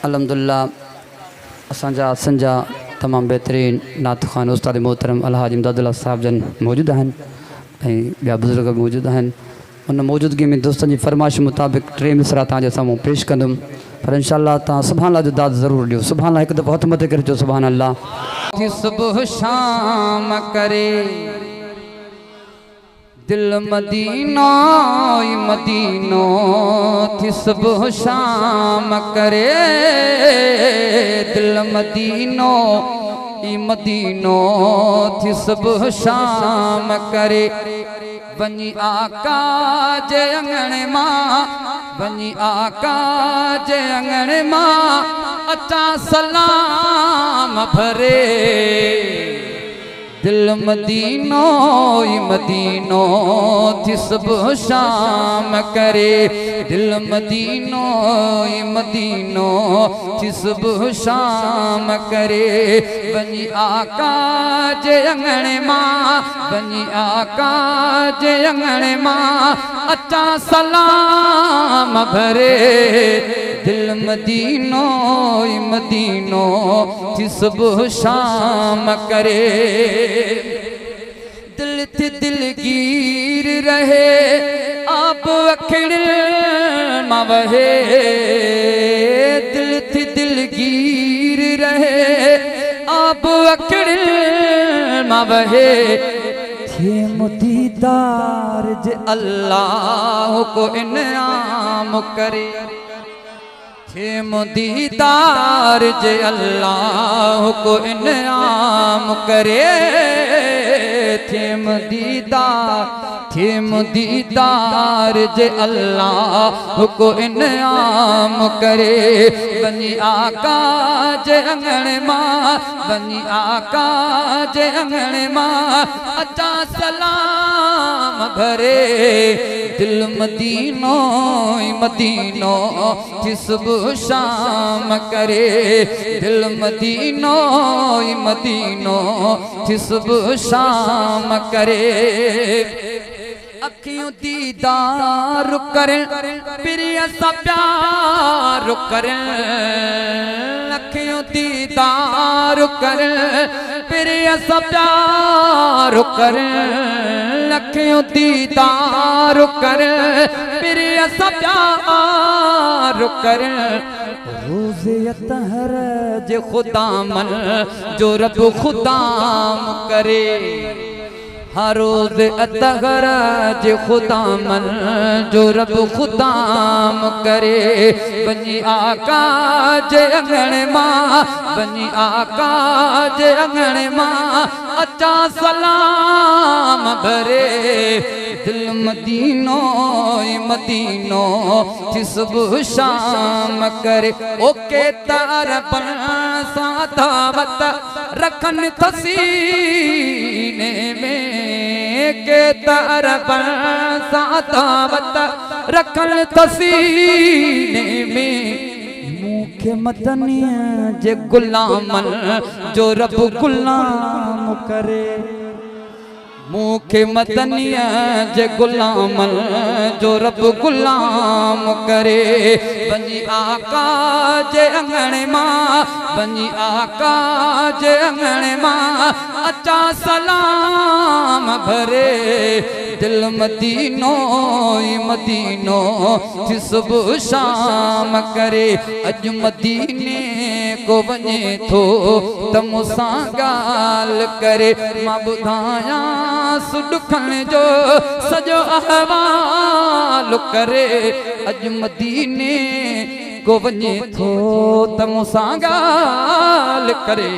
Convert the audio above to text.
अल्हम्दुलिल्लाह असांजा संजा तमाम बेहतरीन नात खान उस्ताद मोहतरम अलहाज इमदादुल्लाह साहब जन मौजूद हैं ॿिया बुज़ुर्ग मौजूद हैं। उन मौजूदगी में दोस्तों की फरमाइश मुताबिक 3 मिसरा तव्हांजे साम्हूं पेश कंदुमि पर इंशाअल्लाह तव्हां सुभान अल्लाह जो दाद ज़रूर ॾियो। सुभान अल्लाह, हिकु दफ़ो हथ मथे करे चओ सुभान अल्लाह। थी सुबह शाम करे दिल मदीनो ई मदीनो, थी सुबह शाम करे दिल मदीनो ई मदीनो, थी सुबह शाम करे वञी आका जे अंगणे मां, वञी आका जे अंगणे मां अचा सलाम भरे दिल मदीनो ई मदीनो, थी सुबह शाम करे दिल मदीनो ई मदीनो, थी सुबह शाम करे वञी आका जे अंगणे मां, वञी आका जे अंगणे मां अचा सलाम भरे दिल मदीनो ई मदीनो, थी सुबह शाम करे दिल थी दिलगीर रहे आप अखिड़ मां वहे, दिल थी दिलगीर रहे आप अखिड़ मां वहे, थे मुदीदार जे अल्लाह को इनाम करे, थे मुदीदार जे अल्लाह को इनाम करे, थे मुदीदार जे अल्लाह को इनाम करे वञी आका जे अंगणे मां, वञी आका जे अंगणे मां अचा सलाम भरे दिल मदीनो ई मदीनो, थी सुबह शाम करे दिल मदीनो ई मदीनो, थी सुबह शाम करे अखियों दीदार करें प्रिय सा प्यार करें, अखियों दीदार करें प्रिय सा प्यार करें, अखियों दीदार करें प्रिय सा प्यार करें, रोज़े अतहर जे खुदा मन जो रब खुदाम करे, हर रोज़ अतहर जे खुदा मन जो रब खुदाम करे वञी आका जे अंगणे मां, वञी आका जे अंगणे मां अचा सलाम भरे दिल मदीनो ई मदीनो, थी सुबह शाम करे ओ के तरपन सां दावत रखन सीने में, के तरपन सां दावत रखन सीने में, मूंखे मदनीअ जे गुलामन जो रब गुलाम करे, मूंखे मदनीअ जे गुलामन जो रब गुलाम करे वञी आका जे अंगणे मां, वञी आका जे अंगणे मां अचा सलाम भरे दिल मदीनो ई मदीनो, थी सुबह शाम करे अज मदीने को वञे थो त मूंसां ॻाल्हि करे, मां ॿुधायां सुॾुखण जो सॼो अहवाल करे अज मदीने को वञे थो त मूंसां ॻाल्हि करे।